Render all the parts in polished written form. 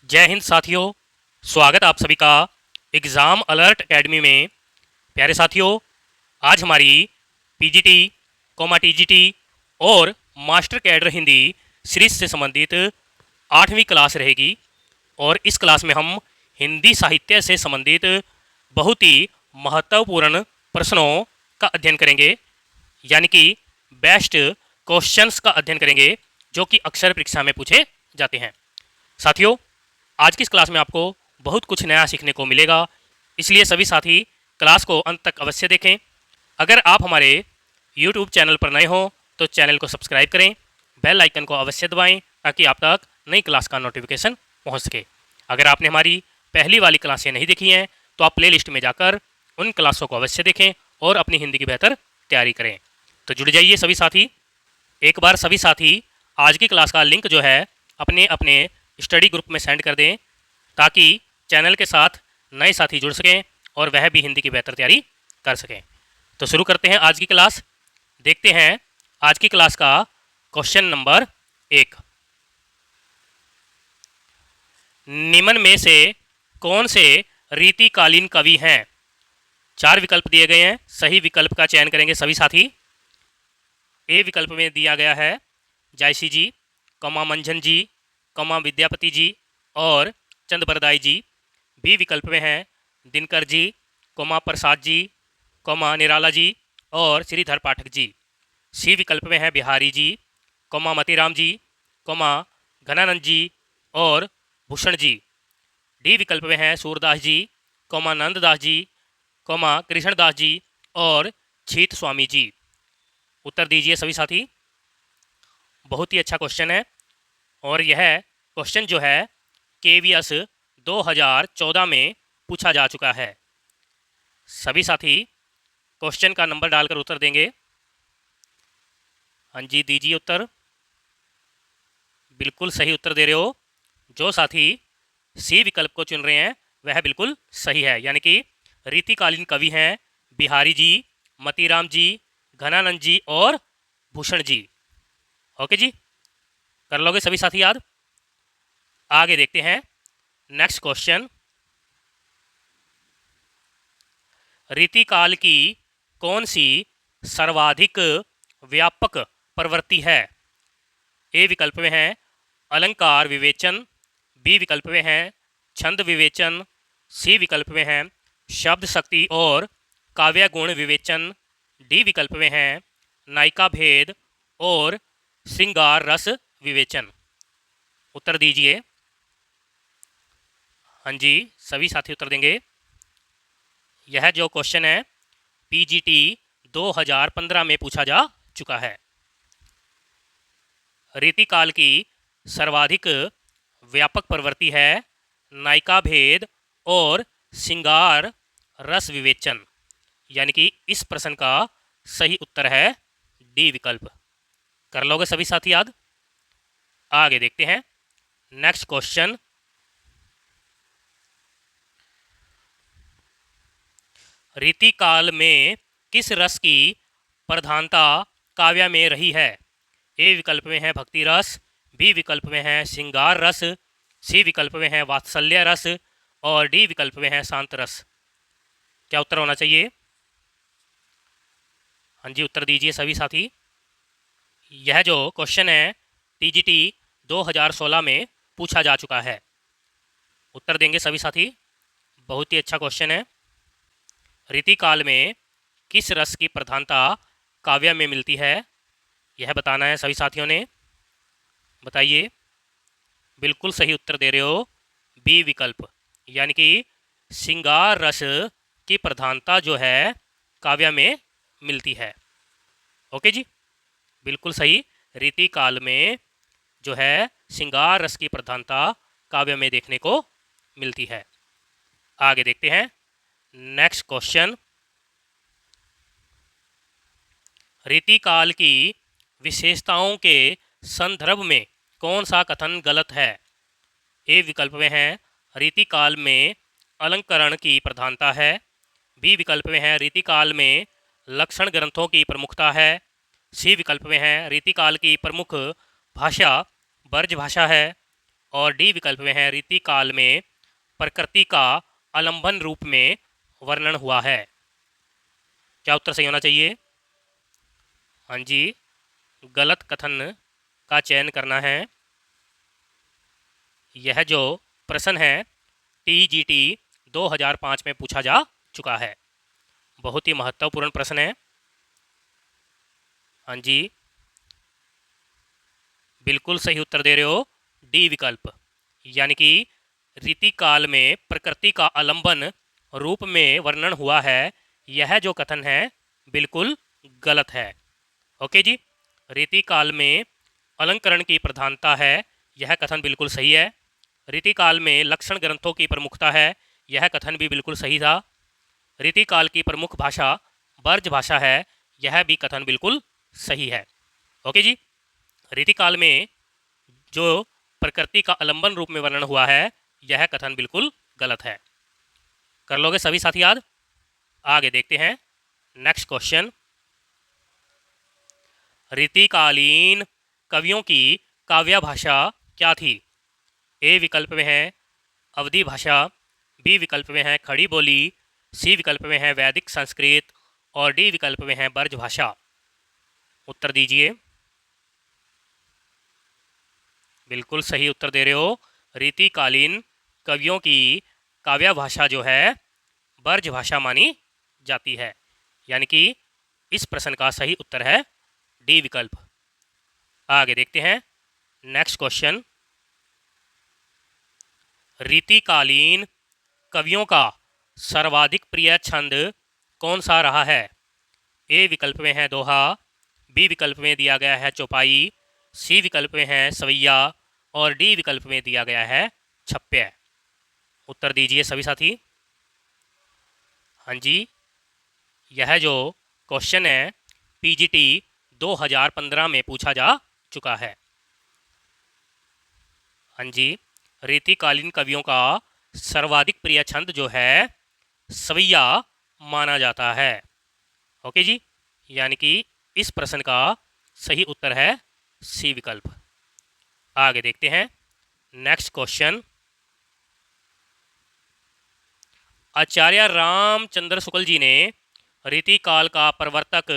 जय हिंद साथियों। स्वागत आप सभी का एग्ज़ाम अलर्ट एकेडमी में। प्यारे साथियों, आज हमारी पीजीटी, टीजीटी और मास्टर कैडर हिंदी सीरीज से संबंधित 8वीं क्लास रहेगी। और इस क्लास में हम हिंदी साहित्य से संबंधित बहुत ही महत्वपूर्ण प्रश्नों का अध्ययन करेंगे, यानी कि बेस्ट क्वेश्चंस का अध्ययन करेंगे जो कि अक्सर परीक्षा में पूछे जाते हैं। साथियों, आज की इस क्लास में आपको बहुत कुछ नया सीखने को मिलेगा, इसलिए सभी साथी क्लास को अंत तक अवश्य देखें। अगर आप हमारे YouTube चैनल पर नए हों तो चैनल को सब्सक्राइब करें, बेल आइकन को अवश्य दबाएं ताकि आप तक नई क्लास का नोटिफिकेशन पहुंच सके। अगर आपने हमारी पहली वाली क्लासें नहीं देखी हैं तो आप प्लेलिस्ट में जाकर उन क्लासों को अवश्य देखें और अपनी हिंदी की बेहतर तैयारी करें। तो जुड़ जाइए सभी साथी। एक बार सभी साथी आज की क्लास का लिंक जो है अपने अपने स्टडी ग्रुप में सेंड कर दें ताकि चैनल के साथ नए साथी जुड़ सकें और वह भी हिंदी की बेहतर तैयारी कर सकें। तो शुरू करते हैं आज की क्लास। देखते हैं आज की क्लास का क्वेश्चन नंबर 1। निम्न में से कौन से रीतिकालीन कवि हैं? 4 विकल्प दिए गए हैं, सही विकल्प का चयन करेंगे सभी साथी। ए विकल्प में दिया गया है जायसी जी, मंझन जी, विद्यापति जी और चंद जी। बी विकल्प में है दिनकर जी, प्रसाद जी, निराला जी और श्रीधर पाठक जी। सी विकल्प में है बिहारी जी, मतीराम जी, घनानंद जी और भूषण जी। डी विकल्प में है सूरदास जी, नंददास जी, कृष्णदास जी और छीत स्वामी जी। उत्तर दीजिए सभी साथी। बहुत ही अच्छा क्वेश्चन है और यह क्वेश्चन जो है KVS 2014 में पूछा जा चुका है। सभी साथी क्वेश्चन का नंबर डालकर उत्तर देंगे। हाँ जी, दीजिए उत्तर। बिल्कुल सही उत्तर दे रहे हो। जो साथी सी विकल्प को चुन रहे हैं वह बिल्कुल सही है, यानी कि रीतिकालीन कवि हैं बिहारी जी, मतीराम जी, घनानंद जी और भूषण जी। ओके जी, कर लोगे सभी साथी याद। आगे देखते हैं नेक्स्ट क्वेश्चन। रीतिकाल की कौन सी सर्वाधिक व्यापक प्रवृत्ति है? ए विकल्प में है अलंकार विवेचन, बी विकल्प में है छंद विवेचन, सी विकल्प में है शब्द शक्ति और काव्य गुण विवेचन, डी विकल्प में है नायिका भेद और श्रृंगार रस विवेचन। उत्तर दीजिए। हाँ जी, सभी साथी उत्तर देंगे। यह जो क्वेश्चन है PGT 2015 में पूछा जा चुका है। रीतिकाल की सर्वाधिक व्यापक प्रवृत्ति है नायिका भेद और श्रृंगार रस विवेचन, यानी कि इस प्रश्न का सही उत्तर है डी विकल्प। कर लोगे सभी साथी याद। आगे देखते हैं नेक्स्ट क्वेश्चन। रीतिकाल में किस रस की प्रधानता काव्य में रही है? ए विकल्प में है भक्ति रस, बी विकल्प में है श्रृंगार रस, सी विकल्प में है वात्सल्य रस और डी विकल्प में है शांत रस। क्या उत्तर होना चाहिए? हाँ जी, उत्तर दीजिए सभी साथी। यह जो क्वेश्चन है TGT 2016 में पूछा जा चुका है। उत्तर देंगे सभी साथी। बहुत ही अच्छा क्वेश्चन है। रीतिकाल में किस रस की प्रधानता काव्य में मिलती है, यह बताना है सभी साथियों ने। बताइए। बिल्कुल सही उत्तर दे रहे हो, बी विकल्प, यानी कि श्रृंगार रस की प्रधानता जो है काव्य में मिलती है। ओके जी, बिल्कुल सही। रीतिकाल में जो है श्रृंगार रस की प्रधानता काव्य में देखने को मिलती है। आगे देखते हैं नेक्स्ट क्वेश्चन। रीतिकाल की विशेषताओं के संदर्भ में कौन सा कथन गलत है? ए विकल्प में है रीतिकाल में अलंकरण की प्रधानता है, बी विकल्प में है रीतिकाल में लक्षण ग्रंथों की प्रमुखता है, सी विकल्प में है रीतिकाल की प्रमुख भाषा ब्रज भाषा है, और डी विकल्प में है रीति काल में प्रकृति का आलंबन रूप में वर्णन हुआ है। क्या उत्तर सही होना चाहिए? हाँ जी, गलत कथन का चयन करना है। यह जो प्रश्न है टीजीटी 2005 में पूछा जा चुका है। बहुत ही महत्वपूर्ण प्रश्न है। हाँ जी, बिल्कुल सही उत्तर दे रहे हो, डी विकल्प, यानी कि रीति काल में प्रकृति का आलंबन रूप में वर्णन हुआ है, यह जो कथन है बिल्कुल गलत है। ओके जी, रीति काल में अलंकरण की प्रधानता है, यह कथन बिल्कुल सही है। रीति काल में लक्षण ग्रंथों की प्रमुखता है, यह कथन भी बिल्कुल सही था। रीति काल की प्रमुख भाषा ब्रज भाषा है, यह भी कथन बिल्कुल सही है। ओके जी, रीति काल में जो प्रकृति का आलंबन रूप में वर्णन हुआ है, यह कथन बिल्कुल गलत है। कर लोगे सभी साथी याद? आगे देखते हैं नेक्स्ट क्वेश्चन। रीतिकालीन कवियों की काव्य भाषा क्या थी? ए विकल्प में है अवधी भाषा, बी विकल्प में है खड़ी बोली, सी विकल्प में है वैदिक संस्कृत और डी विकल्प में है ब्रज भाषा। उत्तर दीजिए। बिल्कुल सही उत्तर दे रहे हो, रीतिकालीन कवियों की काव्य भाषा जो है ब्रज भाषा मानी जाती है, यानी कि इस प्रश्न का सही उत्तर है डी विकल्प। आगे देखते हैं नेक्स्ट क्वेश्चन। रीतिकालीन कवियों का सर्वाधिक प्रिय छंद कौन सा रहा है? ए विकल्प में है दोहा, बी विकल्प में दिया गया है चौपाई, सी विकल्प में है सवैया और डी विकल्प में दिया गया है छप्य। उत्तर दीजिए सभी साथी। हाँ जी, यह जो क्वेश्चन है पीजीटी 2015 में पूछा जा चुका है। हाँ जी, रीतिकालीन कवियों का सर्वाधिक प्रिय छंद जो है सवैया माना जाता है। ओके जी, यानी कि इस प्रश्न का सही उत्तर है सी विकल्प। आगे देखते हैं नेक्स्ट क्वेश्चन। आचार्य रामचंद्र शुक्ल जी ने रीतिकाल का प्रवर्तक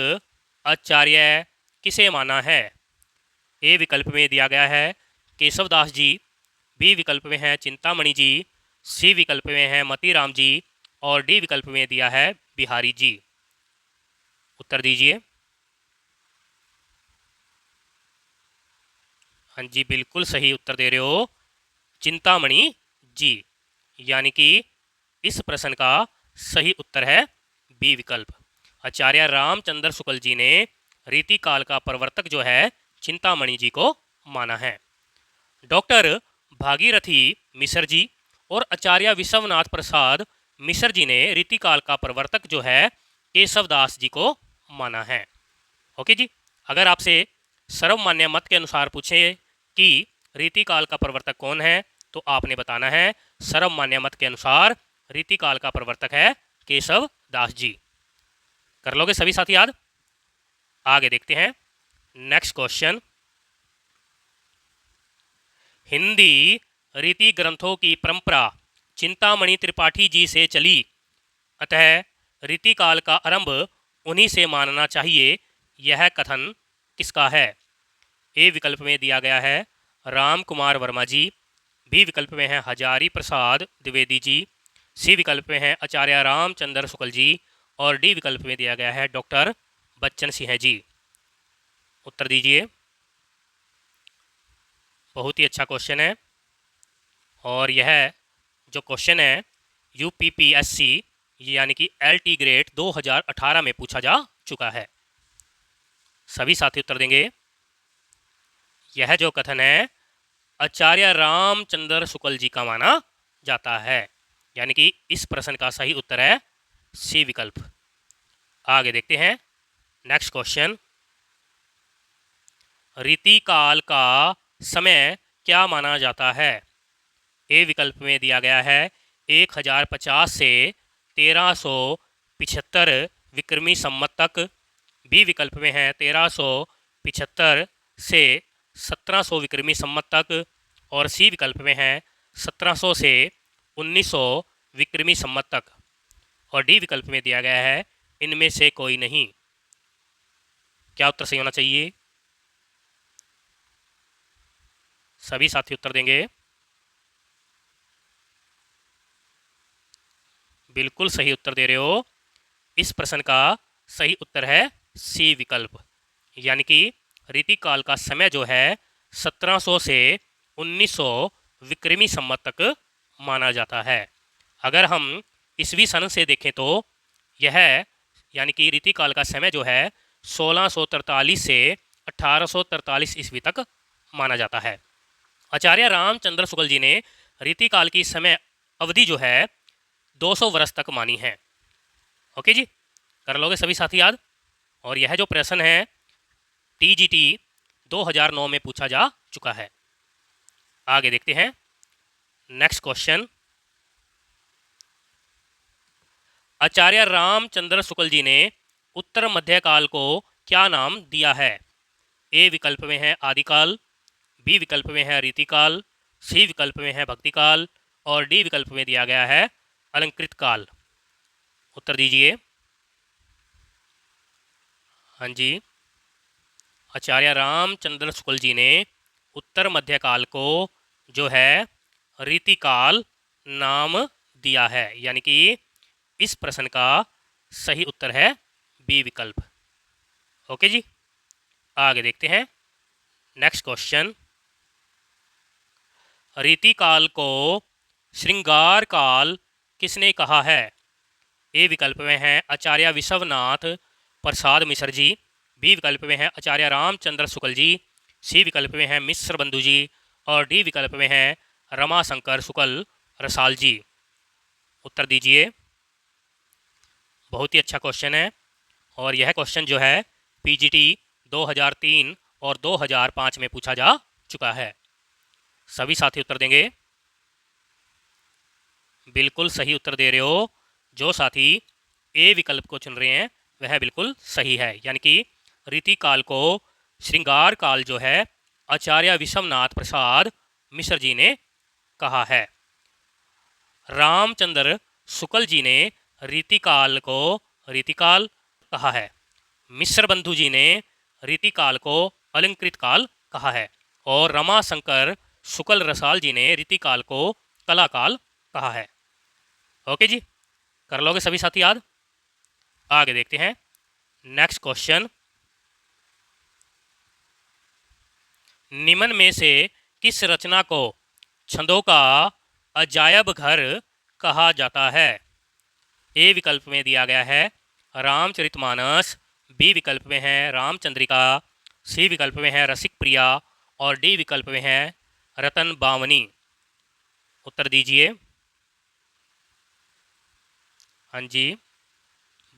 आचार्य किसे माना है? ए विकल्प में दिया गया है केशवदास जी, बी विकल्प में है चिंतामणि जी, सी विकल्प में है मतीराम जी और डी विकल्प में दिया है बिहारी जी। उत्तर दीजिए। हाँ जी, बिल्कुल सही उत्तर दे रहे हो, चिंतामणि जी, यानी कि इस प्रश्न का सही उत्तर है बी विकल्प। आचार्य रामचंद्र शुक्ल जी ने रीतिकाल का प्रवर्तक जो है चिंतामणि जी को माना है। डॉक्टर भागीरथी मिश्र जी और आचार्य विश्वनाथ प्रसाद मिश्र जी ने रीतिकाल का प्रवर्तक जो है केशवदास जी को माना है। ओके जी, अगर आपसे सर्वमान्य मत के अनुसार पूछे कि रीतिकाल का प्रवर्तक कौन है, तो आपने बताना है सर्वमान्य मत के अनुसार रीतिकाल का प्रवर्तक है केशवदास जी। कर लोगे सभी साथी याद? आगे देखते हैं नेक्स्ट क्वेश्चन। हिंदी रीति ग्रंथों की परंपरा चिंतामणि त्रिपाठी जी से चली, अतः रीतिकाल का आरंभ उन्हीं से मानना चाहिए, यह कथन किसका है? ए विकल्प में दिया गया है राम कुमार वर्मा जी, बी विकल्प में है हजारी प्रसाद द्विवेदी जी, सी विकल्प में है आचार्य रामचंद्र शुक्ल जी और डी विकल्प में दिया गया है डॉक्टर बच्चन सिंह जी। उत्तर दीजिए। बहुत ही अच्छा क्वेश्चन है और यह जो क्वेश्चन है यूपीपीएससी यानी कि एलटी ग्रेड 2018 में पूछा जा चुका है। सभी साथी उत्तर देंगे। यह जो कथन है आचार्य रामचंद्र शुक्ल जी का माना जाता है, यानी कि इस प्रश्न का सही उत्तर है सी विकल्प। आगे देखते हैं नेक्स्ट क्वेश्चन। रीतिकाल का समय क्या माना जाता है? ए विकल्प में दिया गया है 1050 से 1375 विक्रमी संवत तक, बी विकल्प में है 1375 से 1700 विक्रमी संवत तक और सी विकल्प में है 1700 से 1900 विक्रमी संवत तक, और डी विकल्प में दिया गया है इनमें से कोई नहीं। क्या उत्तर सही होना चाहिए? सभी साथी उत्तर देंगे। बिल्कुल सही उत्तर दे रहे हो। इस प्रश्न का सही उत्तर है सी विकल्प, यानी कि रीतिकाल का समय जो है 1700 से 1900 विक्रमी संवत तक माना जाता है। अगर हम ईस्वी सन से देखें तो यह यानी कि रीतिकाल का समय जो है 1643 से 1843 ईस्वी तक माना जाता है। आचार्य रामचंद्र शुक्ल जी ने रीतिकाल की समय अवधि जो है 200 वर्ष तक मानी है। ओके जी, कर लोगे सभी साथी याद। और यह जो प्रश्न है टीजीटी 2009 में पूछा जा चुका है। आगे देखते हैं नेक्स्ट क्वेश्चन। आचार्य रामचंद्र शुक्ल जी ने उत्तर मध्यकाल को क्या नाम दिया है? ए विकल्प में है आदिकाल, बी विकल्प में है रीतिकाल, सी विकल्प में है भक्तिकाल, और डी विकल्प में दिया गया है अलंकृत काल। उत्तर दीजिए। हाँ जी, आचार्य रामचंद्र शुक्ल जी ने उत्तर मध्यकाल को जो है रीतिकाल नाम दिया है, यानी कि इस प्रश्न का सही उत्तर है बी विकल्प। ओके जी, आगे देखते हैं नेक्स्ट क्वेश्चन। रीतिकाल को श्रृंगार काल किसने कहा है? ए विकल्प में है आचार्य विश्वनाथ प्रसाद मिश्र जी, बी विकल्प में है आचार्य रामचंद्र शुक्ल जी, सी विकल्प में है मिश्र बंधु जी, और डी विकल्प में है रमाशंकर शुक्ल रसाल जी। उत्तर दीजिए। बहुत ही अच्छा क्वेश्चन है, और यह क्वेश्चन जो है पीजीटी 2003 और 2005 में पूछा जा चुका है। सभी साथी उत्तर देंगे। बिल्कुल सही उत्तर दे रहे हो। जो साथी ए विकल्प को चुन रहे हैं वह बिल्कुल सही है, यानी कि रीतिकाल को श्रृंगार काल जो है आचार्य विश्वनाथ प्रसाद मिश्र जी ने कहा है। रामचंद्र शुक्ल जी ने रीतिकाल को रीतिकाल कहा है। मिश्र बंधु जी ने रीतिकाल को अलंकृत काल कहा है, और रमाशंकर शुक्ल रसाल जी ने रीतिकाल को कलाकाल कहा है। ओके जी, कर लोगे सभी साथी याद। आगे देखते हैं नेक्स्ट क्वेश्चन। निम्न में से किस रचना को छंदों का अजायब घर कहा जाता है? ए विकल्प में दिया गया है रामचरितमानस, बी विकल्प में है रामचंद्रिका, सी विकल्प में है रसिक प्रिया, और डी विकल्प में है रतन बावनी। उत्तर दीजिए। हाँ जी,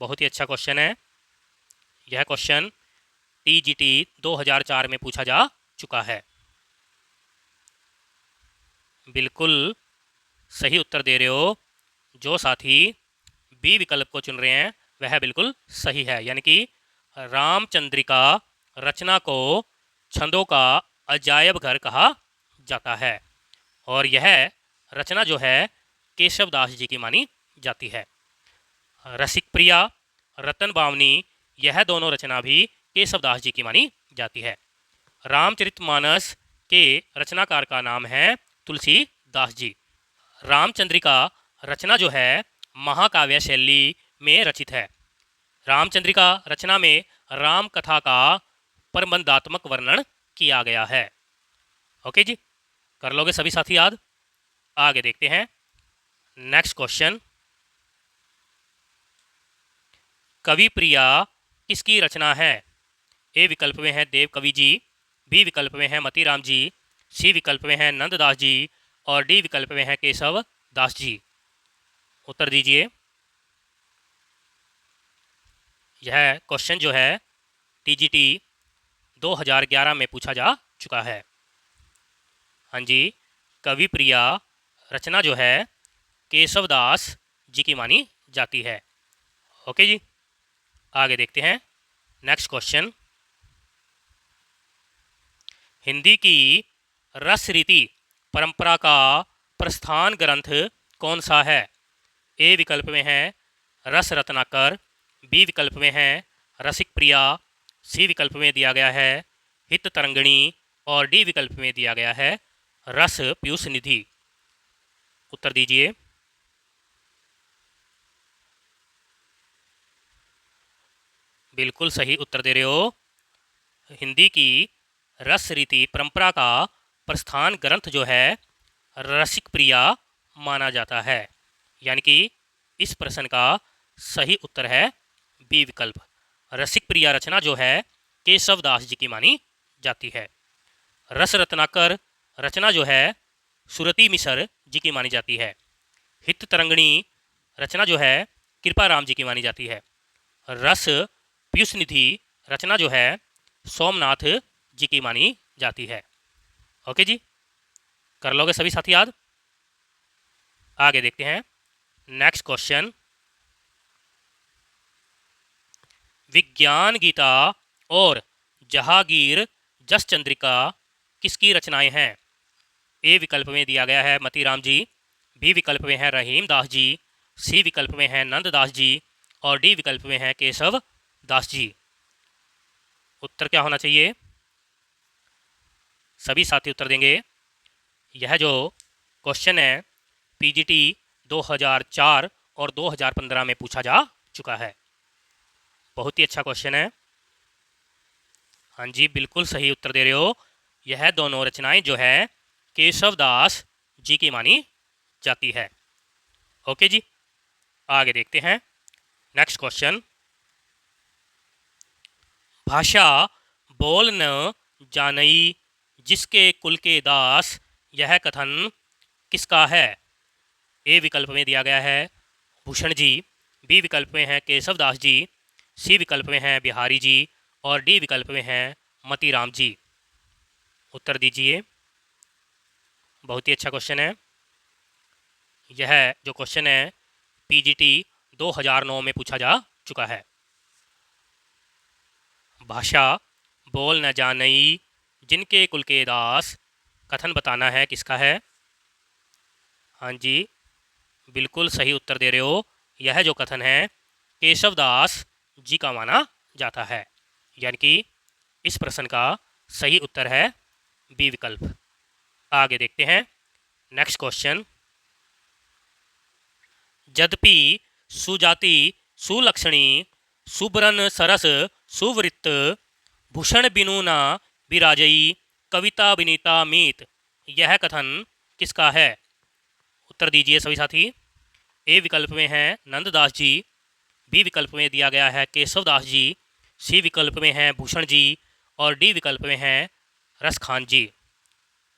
बहुत ही अच्छा क्वेश्चन है। यह क्वेश्चन टीजीटी 2004 में पूछा जा चुका है। बिल्कुल सही उत्तर दे रहे हो। जो साथी बी विकल्प को चुन रहे हैं वह बिल्कुल सही है, यानी कि रामचंद्रिका रचना को छंदों का अजायब घर कहा जाता है, और यह रचना जो है केशवदास जी की मानी जाती है। रसिक प्रिया, रतन बावनी, यह दोनों रचना भी केशवदास जी की मानी जाती है। रामचरितमानस के रचनाकार का नाम है तुलसीदास जी। रामचंद्रिका रचना जो है महाकाव्य शैली में रचित है। रामचंद्रिका रचना में राम कथा का प्रबंधात्मक वर्णन किया गया है। ओके जी, कर लोगे सभी साथी याद। आगे देखते हैं नेक्स्ट क्वेश्चन। कवि प्रिया किसकी रचना है? ए विकल्प में है देव कवि जी, बी विकल्प में है मतीराम जी, सी विकल्प में है नंददास जी, और डी विकल्प में है केशव दास जी। उत्तर दीजिए। यह क्वेश्चन जो है टीजीटी 2011 में पूछा जा चुका है। हाँ जी, कवि प्रिया रचना जो है केशवदास जी की मानी जाती है। ओके जी, आगे देखते हैं नेक्स्ट क्वेश्चन। हिंदी की रस रीति परंपरा का प्रस्थान ग्रंथ कौन सा है? ए विकल्प में है रस रत्नाकर, बी विकल्प में है रसिक प्रिया, सी विकल्प में दिया गया है हित तरंगिणी और डी विकल्प में दिया गया है रस पीयूष निधि। उत्तर दीजिए। बिल्कुल सही उत्तर दे रहे हो। हिंदी की रस रीति परंपरा का प्रस्थान ग्रंथ जो है रसिक प्रिया माना जाता है। यानी कि इस प्रश्न का सही उत्तर है बी विकल्प। रसिक प्रिया रचना जो है केशव दास जी की मानी जाती है। रस रत्नाकर रचना जो है सुरती मिश्र जी की मानी जाती है। हित तरंगिणी रचना जो है कृपा राम जी की मानी जाती है। रस पीयूष निधि रचना जो है सोमनाथ जी की मानी जाती है। ओके जी, कर लोगे सभी साथी याद। आगे देखते हैं नेक्स्ट क्वेश्चन। विज्ञान गीता और जहांगीर जस चंद्रिका किसकी रचनाएं हैं? ए विकल्प में दिया गया है मतीराम जी, बी विकल्प में है रहीम दास जी, सी विकल्प में है नंद दास जी और डी विकल्प में है केशव दास जी। उत्तर क्या होना चाहिए? सभी साथी उत्तर देंगे। यह जो क्वेश्चन है पीजीटी 2004 और 2015 में पूछा जा चुका है। बहुत ही अच्छा क्वेश्चन है। हाँ जी, बिल्कुल सही उत्तर दे रहे हो। यह दोनों रचनाएं जो है केशव दास जी की मानी जाती है। ओके जी, आगे देखते हैं नेक्स्ट क्वेश्चन। भाषा बोल न जानई जिसके कुल के दास, यह कथन किसका है? ए विकल्प में दिया गया है भूषण जी, बी विकल्प में है केशव दास जी, सी विकल्प में है बिहारी जी और डी विकल्प में है मतीराम जी। उत्तर दीजिए। बहुत ही अच्छा क्वेश्चन है। यह जो क्वेश्चन है पीजीटी 2009 में पूछा जा चुका है। भाषा बोल न जानई जिनके कुल के दास, कथन बताना है किसका है? हाँ जी, बिल्कुल सही उत्तर दे रहे हो। यह जो कथन है केशव दास जी का माना जाता है। यानी कि इस प्रश्न का सही उत्तर है बी विकल्प। आगे देखते हैं नेक्स्ट क्वेश्चन। यद्यपि सुजाति सुलक्षणी सुबरन सरस सुवृत्त भूषण बिनु न विराजई कविता विनीता मीत, यह कथन किसका है? उत्तर दीजिए सभी साथी। ए विकल्प में है नंददास जी, बी विकल्प में दिया गया है केशव दास जी, सी विकल्प में है भूषण जी और डी विकल्प में है रस खान जी।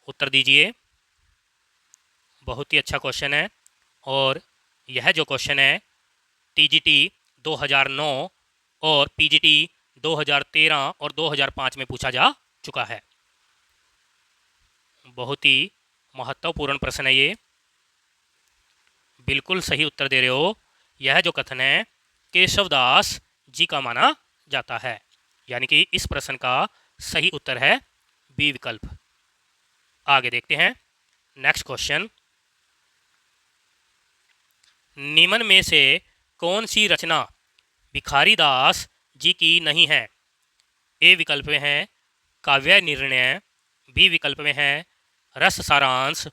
उत्तर दीजिए। बहुत ही अच्छा क्वेश्चन है और यह जो क्वेश्चन है टीजीटी 2009 और पीजीटी 2013 और 2005 में पूछा जा चुका है। बहुत ही महत्वपूर्ण प्रश्न है ये। बिल्कुल सही उत्तर दे रहे हो। यह जो कथन है केशवदास जी का माना जाता है। यानी कि इस प्रश्न का सही उत्तर है बी विकल्प। आगे देखते हैं नेक्स्ट क्वेश्चन। निम्न में से कौन सी रचना भिखारी दास जी की नहीं है? ए विकल्प में है काव्य निर्णय, बी विकल्प में है रस सारांश,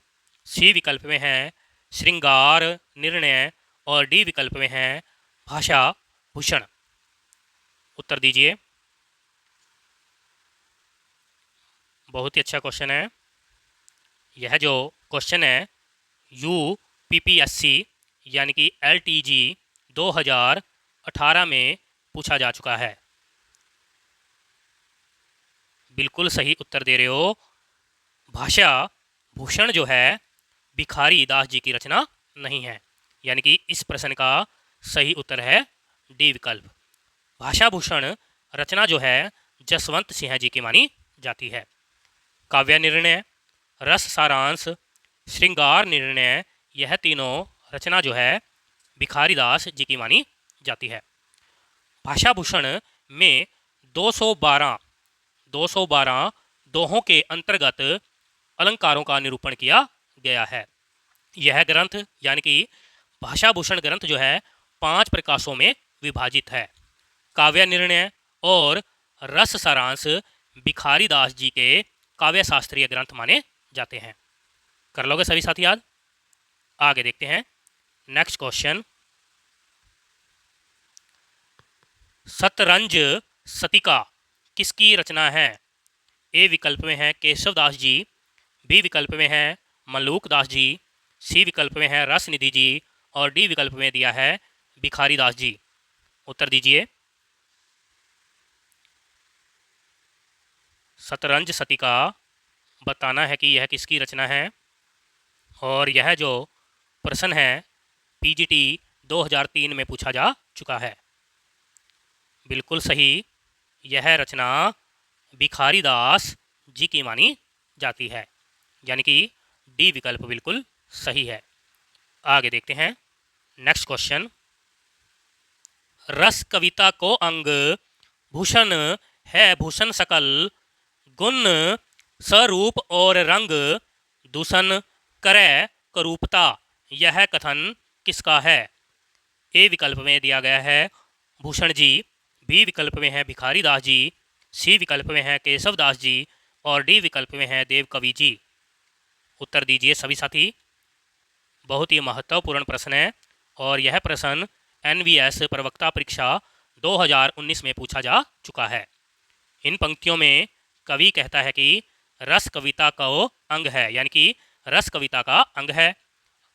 सी विकल्प में है श्रृंगार निर्णय और डी विकल्प में है भाषा भूषण। उत्तर दीजिए। बहुत ही अच्छा क्वेश्चन है। यह जो क्वेश्चन है यूपीपीएससी यानी कि एलटीजी 2018 में पूछा जा चुका है। बिल्कुल सही उत्तर दे रहे हो। भाषा भूषण जो है भिखारी दास जी की रचना नहीं है। यानी कि इस प्रश्न का सही उत्तर है डी विकल्प। भाषा भूषण रचना जो है जसवंत सिंह जी की मानी जाती है। काव्य निर्णय, रस सारांश, श्रृंगार निर्णय, यह तीनों रचना जो है भिखारी दास जी की मानी जाती है। भाषा भूषण में 212 दोहों के अंतर्गत अलंकारों का निरूपण किया गया है। यह ग्रंथ यानी कि भाषाभूषण ग्रंथ जो है 5 प्रकाशों में विभाजित है। काव्य निर्णय और रस सारांश भिखारी दास जी के काव्य शास्त्रीय ग्रंथ माने जाते हैं। कर लोगे सभी साथी याद? आगे देखते हैं नेक्स्ट क्वेश्चन। शतरंज शतिका किसकी रचना है? ए विकल्प में है केशव दास जी, बी विकल्प में है मलूक दास जी, सी विकल्प में है रसनिधि जी और डी विकल्प में दिया है भिखारी दास जी। उत्तर दीजिए। शतरंज शतिका बताना है कि यह किसकी रचना है। और यह जो प्रश्न है पीजीटी 2003 में पूछा जा चुका है। बिल्कुल सही, यह रचना भिखारी दास जी की मानी जाती है, यानी कि डी विकल्प बिल्कुल सही है। आगे देखते हैं नेक्स्ट क्वेश्चन। रस कविता को अंग भूषण है भूषण सकल, गुण स्वरूप और रंग दूषण करे करूपता, यह कथन किसका है? ए विकल्प में दिया गया है भूषण जी, बी विकल्प में है भिखारी दास जी, सी विकल्प में है केशव दास जी और डी विकल्प में है देव कवि जी। उत्तर दीजिए सभी साथी। बहुत ही महत्वपूर्ण प्रश्न है और यह प्रश्न एनवीएस प्रवक्ता परीक्षा 2019 में पूछा जा चुका है। इन पंक्तियों में कवि कहता है कि रस कविता का अंग है, यानी कि रस कविता का अंग है।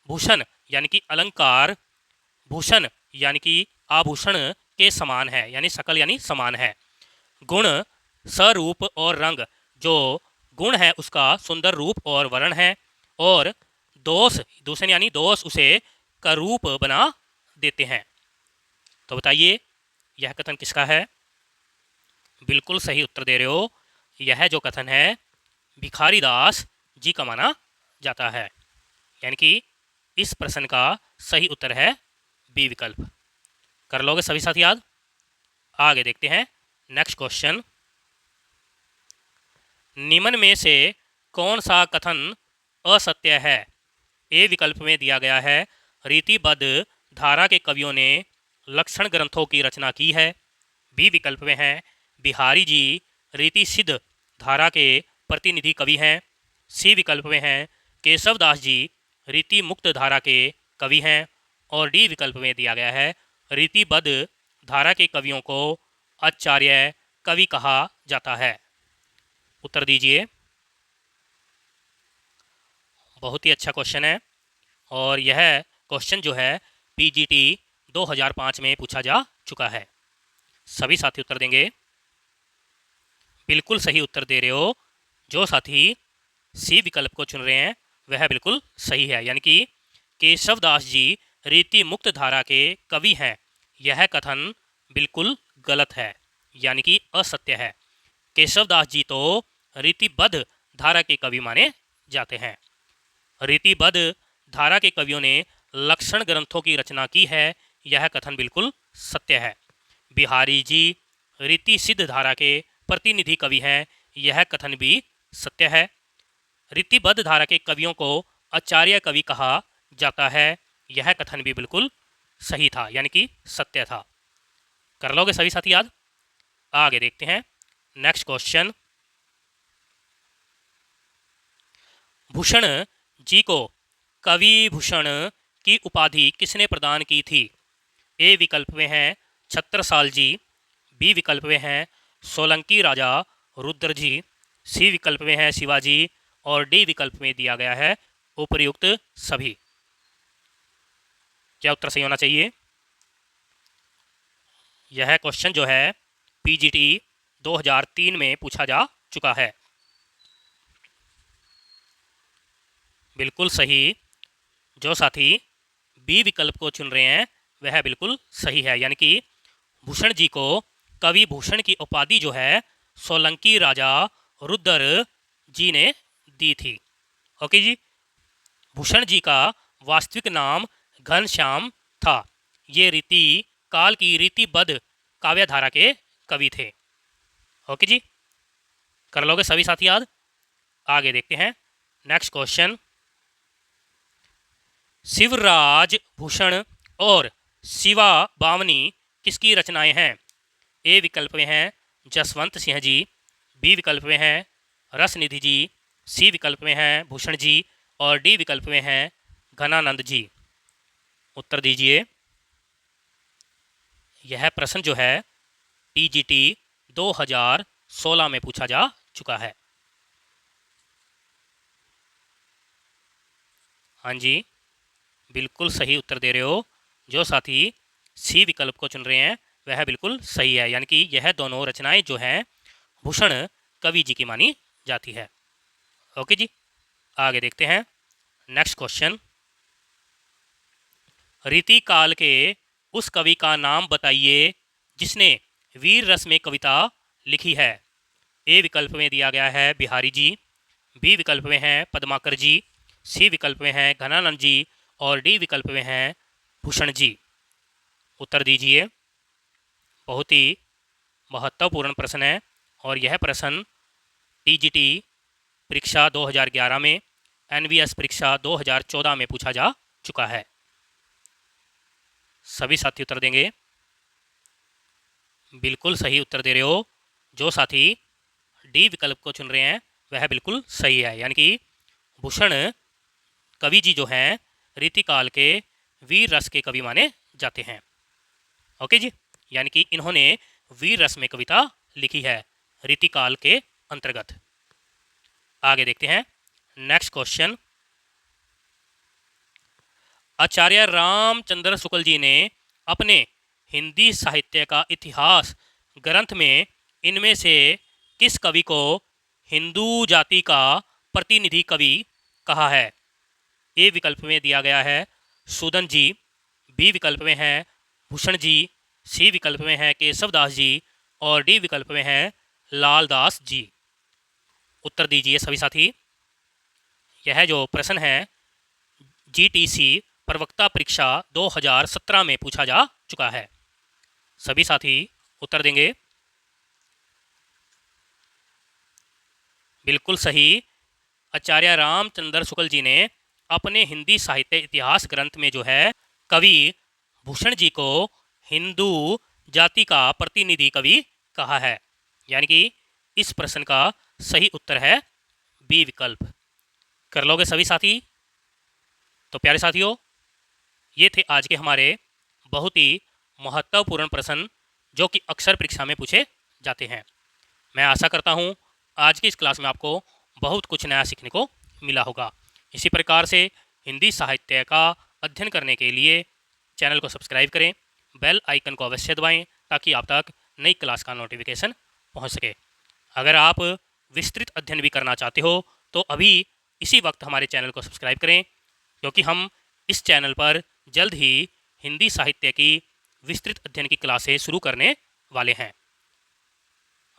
भूषण यानी कि अलंकार, भूषण यानी कि आभूषण के समान है, यानी सकल यानी समान है। गुण स्वरूप और रंग, जो गुण है उसका सुंदर रूप और वर्ण है। और दोष, दूषण यानी दोष उसे करूप बना देते हैं। तो बताइए यह कथन किसका है? बिल्कुल सही उत्तर दे रहे हो। यह जो कथन है भिखारी दास जी का माना जाता है, यानी कि इस प्रश्न का सही उत्तर है बी विकल्प। कर लोगे सभी साथी याद? आगे देखते हैं नेक्स्ट क्वेश्चन। निम्न में से कौन सा कथन असत्य है? ए विकल्प में दिया गया है रीतिबद्ध धारा के कवियों ने लक्षण ग्रंथों की रचना की है। बी विकल्प में है बिहारी जी रीति सिद्ध धारा के प्रतिनिधि कवि हैं। सी विकल्प में है केशव दास जी रीति मुक्त धारा के कवि हैं और डी विकल्प में दिया गया है रीतिबद्ध धारा के कवियों को आचार्य कवि कहा जाता है। उत्तर दीजिए। बहुत ही अच्छा क्वेश्चन है और यह क्वेश्चन जो है पीजीटी 2005 में पूछा जा चुका है। सभी साथी उत्तर देंगे। बिल्कुल सही उत्तर दे रहे हो। जो साथी सी विकल्प को चुन रहे हैं वह बिल्कुल सही है, यानी कि केशव दास जी रीति मुक्त धारा के कवि हैं। यह कथन बिल्कुल गलत है, यानी कि असत्य है। केशव दास जी तो रीतिबद्ध धारा के कवि माने जाते हैं। रीतिबद्ध धारा के कवियों ने लक्षण ग्रंथों की रचना की है, यह कथन बिल्कुल सत्य है। बिहारी जी रीति सिद्ध धारा के प्रतिनिधि कवि हैं, यह कथन भी सत्य है। रीतिबद्ध धारा के कवियों को आचार्य कवि कहा जाता है, यह कथन भी बिल्कुल सही था, यानी कि सत्य था। कर लोगे सभी साथी याद? आगे देखते हैं नेक्स्ट क्वेश्चन। भूषण जी को कवि भूषण की उपाधि किसने प्रदान की थी? ए विकल्प में है छत्रसाल जी, बी विकल्प में है सोलंकी राजा रुद्र जी, सी विकल्प में है शिवाजी और डी विकल्प में दिया गया है उपर्युक्त सभी। क्या उत्तर सही होना चाहिए? यह क्वेश्चन जो है पीजीटी 2003 में पूछा जा चुका है। बिल्कुल सही। जो साथी बी विकल्प को चुन रहे हैं वह बिल्कुल सही है, यानी कि भूषण जी को कवि भूषण की उपाधि जो है सोलंकी राजा रुद्र जी ने दी थी। ओके जी। भूषण जी का वास्तविक नाम घनश्याम था। ये रीति काल की रीतिबद्ध काव्यधारा के कवि थे। ओके जी। कर लोगे सभी साथी याद? आगे देखते हैं नेक्स्ट क्वेश्चन, शिवराज भूषण और शिवा बावनी किसकी रचनाएं हैं? ए विकल्प में हैं जसवंत सिंह जी, बी विकल्प में हैं रसनिधि जी, सी विकल्प में हैं भूषण जी और डी विकल्प में हैं घनानंद जी। उत्तर दीजिए। यह प्रश्न जो है टीजीटी 2016 में पूछा जा चुका है। हाँ जी, बिल्कुल सही उत्तर दे रहे हो। जो साथी सी विकल्प को चुन रहे हैं वह बिल्कुल सही है, यानी कि यह दोनों रचनाएं जो हैं भूषण कवि जी की मानी जाती है। ओके जी, आगे देखते हैं। नेक्स्ट क्वेश्चन, रीति काल के उस कवि का नाम बताइए जिसने वीर रस में कविता लिखी है। ए विकल्प में दिया गया है बिहारी जी, बी विकल्प में है पद्माकर जी, सी विकल्प में है घनानंद जी और डी विकल्प में है भूषण जी। उत्तर दीजिए। बहुत ही महत्वपूर्ण प्रश्न है और यह प्रश्न टीजीटी परीक्षा 2011 में, एनवीएस परीक्षा 2014 में पूछा जा चुका है। सभी साथी उत्तर देंगे। बिल्कुल सही उत्तर दे रहे हो। जो साथी डी विकल्प को चुन रहे हैं वह बिल्कुल सही है, यानी कि भूषण कवि जी जो हैं रीतिकाल के वीर रस के कवि माने जाते हैं। ओके जी, यानी कि इन्होंने वीर रस में कविता लिखी है रीतिकाल के अंतर्गत। आगे देखते हैं। नेक्स्ट क्वेश्चन, आचार्य रामचंद्र शुक्ल जी ने अपने हिंदी साहित्य का इतिहास ग्रंथ में इनमें से किस कवि को हिंदू जाति का प्रतिनिधि कवि कहा है? ए विकल्प में दिया गया है सूदन जी, बी विकल्प में है भूषण जी, सी विकल्प में है केशवदास जी और डी विकल्प में है लालदास जी। उत्तर दीजिए सभी साथी। यह जो प्रश्न है जीटीसी प्रवक्ता परीक्षा 2017 में पूछा जा चुका है। सभी साथी उत्तर देंगे। बिल्कुल सही। आचार्य रामचंद्र शुक्ल जी ने अपने हिंदी साहित्य इतिहास ग्रंथ में जो है कवि भूषण जी को हिंदू जाति का प्रतिनिधि कवि कहा है, यानी कि इस प्रश्न का सही उत्तर है बी विकल्प। कर लोगे सभी साथी? तो प्यारे साथियों, ये थे आज के हमारे बहुत ही महत्वपूर्ण प्रश्न जो कि अक्सर परीक्षा में पूछे जाते हैं। मैं आशा करता हूँ आज की इस क्लास में आपको बहुत कुछ नया सीखने को मिला होगा। इसी प्रकार से हिंदी साहित्य का अध्ययन करने के लिए चैनल को सब्सक्राइब करें, बेल आइकन को अवश्य दबाएं ताकि आप तक नई क्लास का नोटिफिकेशन पहुंच सके। अगर आप विस्तृत अध्ययन भी करना चाहते हो तो अभी इसी वक्त हमारे चैनल को सब्सक्राइब करें, क्योंकि हम इस चैनल पर जल्द ही हिंदी साहित्य की विस्तृत अध्ययन की क्लासें शुरू करने वाले हैं।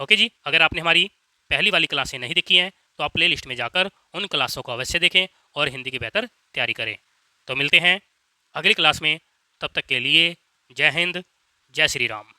ओके जी, अगर आपने हमारी पहली वाली क्लासें नहीं देखी हैं तो आप प्ले लिस्ट में जाकर उन क्लासों को अवश्य देखें और हिंदी की बेहतर तैयारी करें। तो मिलते हैं अगली क्लास में, तब तक के लिए जय हिंद, जय श्री राम।